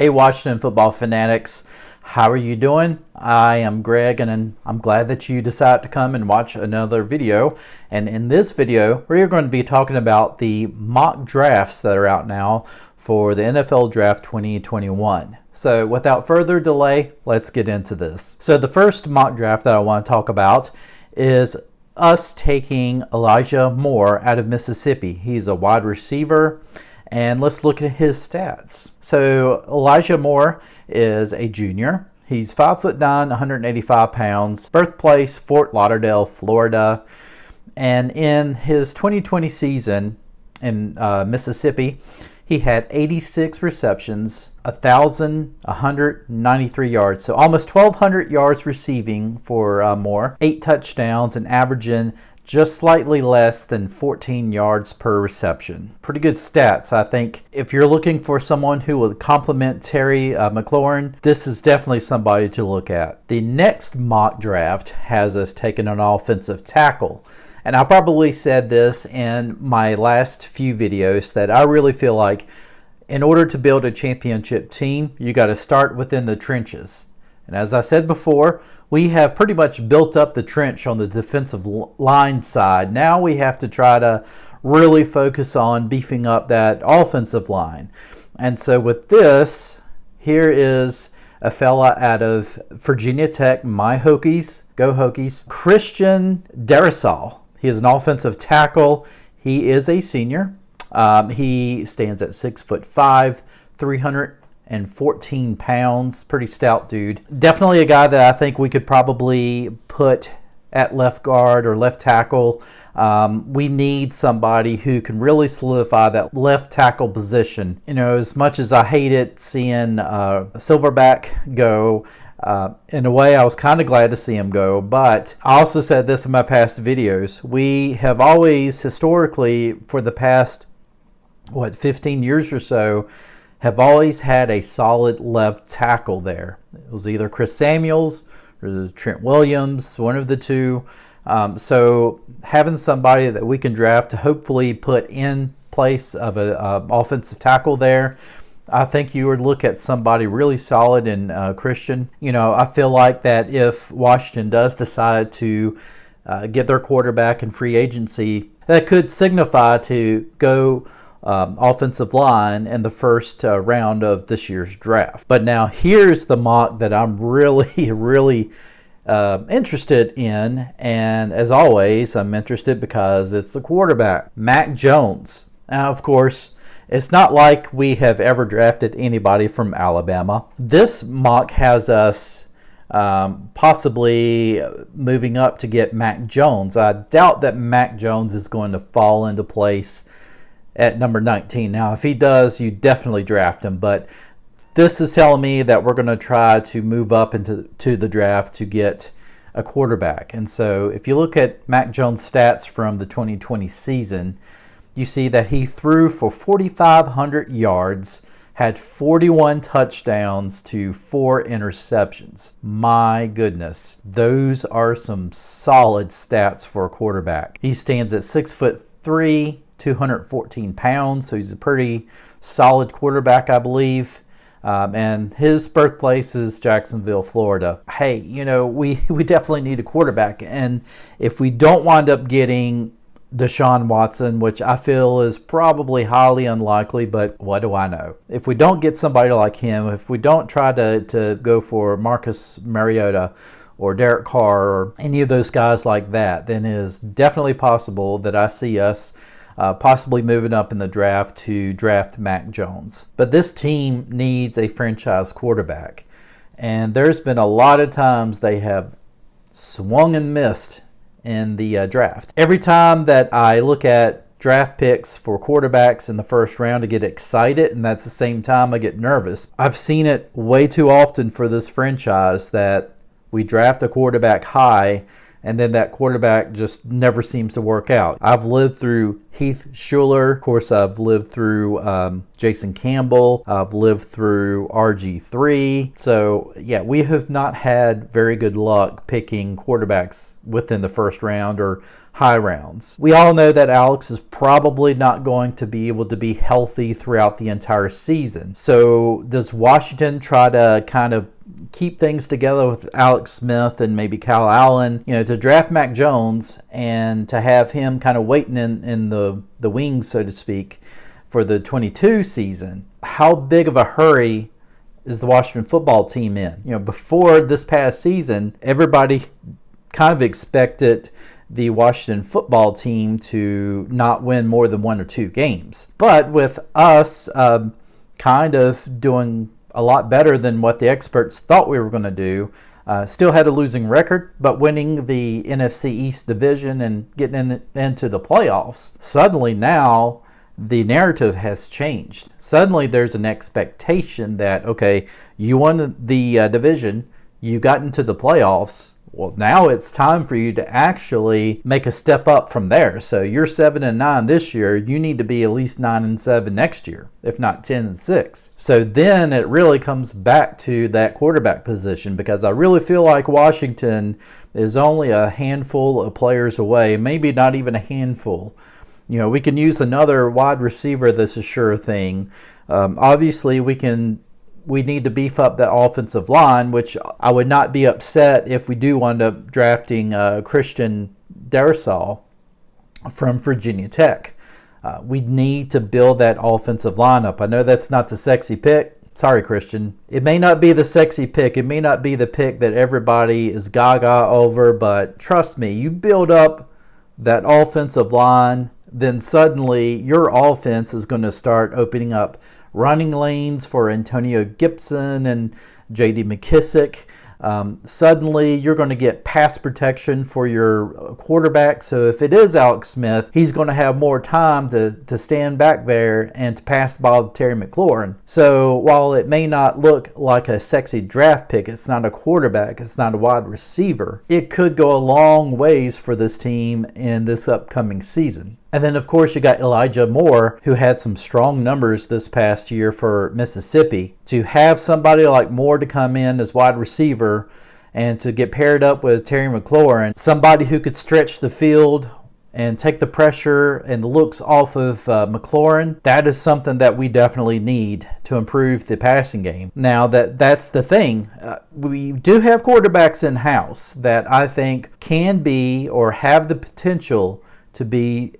Hey, Washington football fanatics, how are you doing? I am Greg, and I'm glad that you decided to come and watch another video. And in this video, we're going to be talking about the mock drafts that are out now for the NFL Draft 2021. So without further delay, let's get into this. So the first mock draft that I want to talk about is us taking Elijah Moore out of Mississippi. He's a wide receiver. And let's look at his stats. So Elijah Moore is a junior. He's 5'9", 185 pounds. Birthplace, Fort Lauderdale, Florida. And in his 2020 season in Mississippi, he had 86 receptions, 1,193 yards. So almost 1,200 yards receiving for Moore. 8 touchdowns and averaging just slightly less than 14 yards per reception. Pretty good stats, I think. If you're looking for someone who will complement Terry McLaurin, this is definitely somebody to look at. The next mock draft has us taking an offensive tackle. And I probably said this in my last few videos that I really feel like in order to build a championship team, you got to start within the trenches. And as I said before, we have pretty much built up the trench on the defensive line side. Now we have to try to really focus on beefing up that offensive line. And so with this, here is a fella out of Virginia Tech, my Hokies, go Hokies, Christian Darrisaw. He is an offensive tackle. He is a senior. He stands at 6'5", 314 pounds, pretty stout dude. Definitely a guy that I think we could probably put at left guard or left tackle. We need somebody who can really solidify that left tackle position. You know, as much as I hated seeing Silverback go, in a way I was kind of glad to see him go, but I also said this in my past videos. We have always historically, for the past 15 years or so, have always had a solid left tackle there. It was either Chris Samuels or Trent Williams, one of the two. So having somebody that we can draft to hopefully put in place of an offensive tackle there, I think you would look at somebody really solid in Christian. You know, I feel like that if Washington does decide to get their quarterback in free agency, that could signify to go offensive line in the first round of this year's draft. But now here's the mock that I'm really interested in, and as always I'm interested because it's the quarterback, Mac Jones. Now of course it's not like we have ever drafted anybody from Alabama. This mock has us possibly moving up to get Mac Jones. I doubt that Mac Jones is going to fall into place at number 19. Now, if he does, you definitely draft him. But this is telling me that we're going to try to move up into the draft to get a quarterback. And so if you look at Mac Jones' stats from the 2020 season, you see that he threw for 4,500 yards, had 41 touchdowns to 4 interceptions. My goodness, those are some solid stats for a quarterback. He stands at 6'3", 214 pounds, so he's a pretty solid quarterback, I believe. And his birthplace is Jacksonville, Florida. Hey, you know, we definitely need a quarterback. And if we don't wind up getting Deshaun Watson, which I feel is probably highly unlikely, but what do I know? If we don't get somebody like him, if we don't try to go for Marcus Mariota or Derek Carr or any of those guys like that, then it is definitely possible that I see us possibly moving up in the draft to draft Mac Jones. But this team needs a franchise quarterback. And there's been a lot of times they have swung and missed in the draft. Every time that I look at draft picks for quarterbacks in the first round, I get excited, and that's the same time I get nervous. I've seen it way too often for this franchise that we draft a quarterback high, and then that quarterback just never seems to work out. I've lived through Heath Shuler. Of course, I've lived through Jason Campbell. I've lived through RG3. So, yeah, we have not had very good luck picking quarterbacks within the first round or high rounds. We all know that Alex is probably not going to be able to be healthy throughout the entire season. So does Washington try to kind of keep things together with Alex Smith and maybe Kyle Allen, to draft Mac Jones and to have him kind of waiting in the wings, so to speak, for the 22 season? How big of a hurry is the Washington football team in? Before this past season, everybody kind of expected the Washington football team to not win more than 1 or 2 games. But with us kind of doing a lot better than what the experts thought we were going to do, still had a losing record, but winning the NFC East division and getting into the playoffs, suddenly now the narrative has changed. Suddenly there's an expectation that, okay, you won the division, you got into the playoffs. Well, now it's time for you to actually make a step up from there. So you're 7-9 this year. You need to be at least 9-7 next year, if not 10-6. So then it really comes back to that quarterback position, because I really feel like Washington is only a handful of players away, maybe not even a handful. We can use another wide receiver that's a sure thing. Obviously, we need to beef up that offensive line, which I would not be upset if we do wind up drafting Christian Darrisaw from Virginia Tech. We need to build that offensive line up. I know that's not the sexy pick. Sorry, Christian. It may not be the sexy pick. It may not be the pick that everybody is gaga over, but trust me, you build up that offensive line, then suddenly your offense is going to start opening up running lanes for Antonio Gibson and J.D. McKissick. Suddenly you're going to get pass protection for your quarterback. So if it is Alex Smith, he's going to have more time to stand back there and to pass the ball to Terry McLaurin. So while it may not look like a sexy draft pick, it's not a quarterback, it's not a wide receiver, it could go a long ways for this team in this upcoming season. And then, of course, you got Elijah Moore, who had some strong numbers this past year for Mississippi. To have somebody like Moore to come in as wide receiver and to get paired up with Terry McLaurin, somebody who could stretch the field and take the pressure and the looks off of McLaurin, that is something that we definitely need to improve the passing game. Now, that's the thing. We do have quarterbacks in-house that I think can be or have the potential to be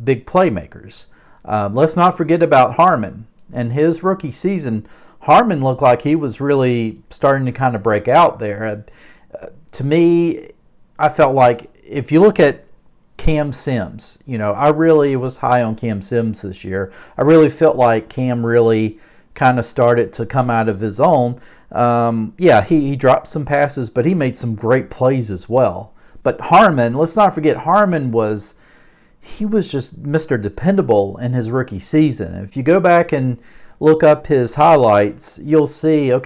big playmakers. Let's not forget about Harmon. In his rookie season, Harmon looked like he was really starting to kind of break out there. To me, I felt like if you look at Cam Sims, I really was high on Cam Sims this year. I really felt like Cam really kind of started to come out of his own. He dropped some passes, but he made some great plays as well. But Harmon, let's not forget, Harmon was just Mr. Dependable in his rookie season. If you go back and look up his highlights, you'll see, I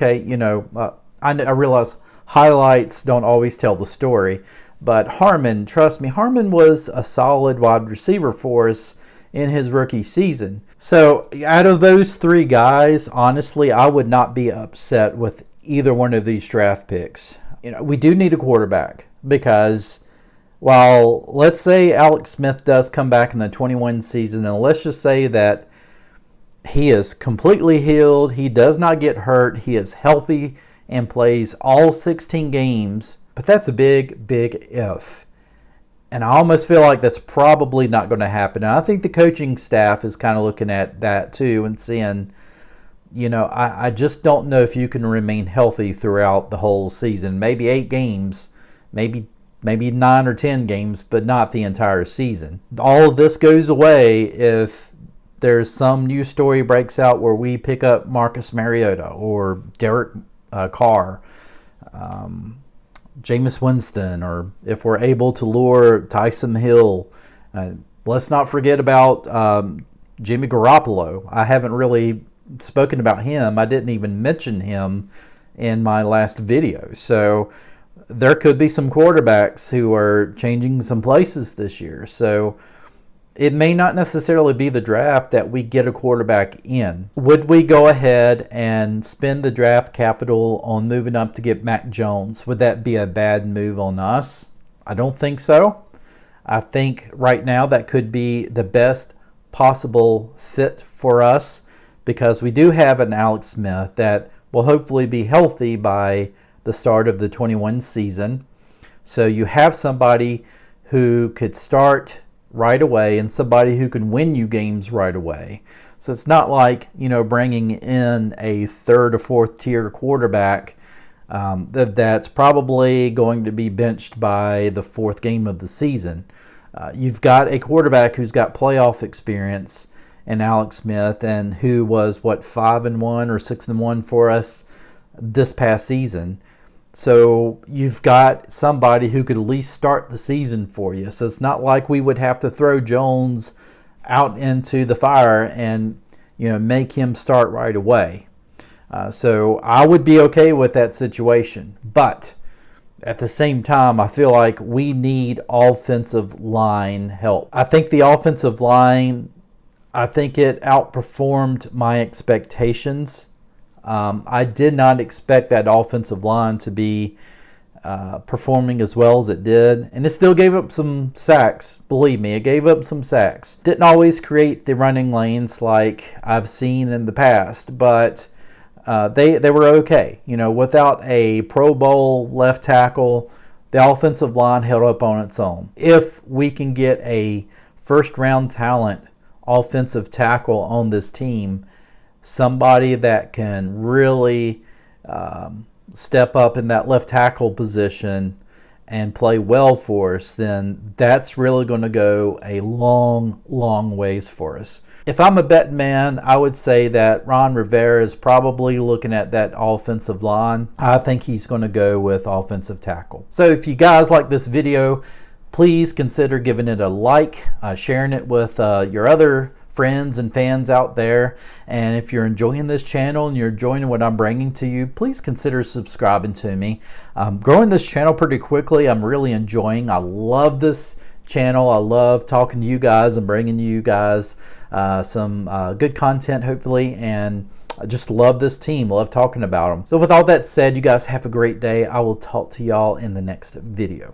realize highlights don't always tell the story, but Harmon, trust me, Harmon was a solid wide receiver for us in his rookie season. So out of those 3 guys, honestly, I would not be upset with either one of these draft picks. We do need a quarterback, because while let's say Alex Smith does come back in the 21 season, and let's just say that he is completely healed, he does not get hurt, he is healthy and plays all 16 games, but that's a big, big if. And I almost feel like that's probably not going to happen. And I think the coaching staff is kind of looking at that too and seeing, I just don't know if you can remain healthy throughout the whole season. Maybe 8 games, maybe 9 or 10 games, but not the entire season. All of this goes away if there's some news story breaks out where we pick up Marcus Mariota or Derek Carr, Jameis Winston, or if we're able to lure Taysom Hill. Let's not forget about Jimmy Garoppolo. I haven't really spoken about him. I didn't even mention him in my last video. So there could be some quarterbacks who are changing some places this year. So it may not necessarily be the draft that we get a quarterback in. Would we go ahead and spend the draft capital on moving up to get Mac Jones? Would that be a bad move on us? I don't think so. I think right now that could be the best possible fit for us, because we do have an Alex Smith that will hopefully be healthy by the start of the 21 season. So you have somebody who could start right away and somebody who can win you games right away. So it's not like, bringing in a third or fourth tier quarterback that's probably going to be benched by the fourth game of the season. You've got a quarterback who's got playoff experience in Alex Smith, and who was 5-1 or 6-1 for us this past season. So you've got somebody who could at least start the season for you. So it's not like we would have to throw Jones out into the fire and make him start right away. So I would be okay with that situation. But at the same time, I feel like we need offensive line help. I think the offensive line, it outperformed my expectations. I did not expect that offensive line to be performing as well as it did. And it still gave up some sacks. Believe me, it gave up some sacks. Didn't always create the running lanes like I've seen in the past, but they were okay. Without a Pro Bowl left tackle, the offensive line held up on its own. If we can get a first-round talent offensive tackle on this team, somebody that can really step up in that left tackle position and play well for us, then that's really going to go a long, long ways for us. If I'm a betting man, I would say that Ron Rivera is probably looking at that offensive line. I think he's going to go with offensive tackle. So if you guys like this video, please consider giving it a like, sharing it with your other friends and fans out there. And if you're enjoying this channel and you're enjoying what I'm bringing to you, please consider subscribing to me. I'm growing this channel pretty quickly. I'm really enjoying. I love this channel. I love talking to you guys and bringing you guys some good content, hopefully, and I just love this team. Love talking about them. So with all that said, you guys have a great day. I will talk to y'all in the next video.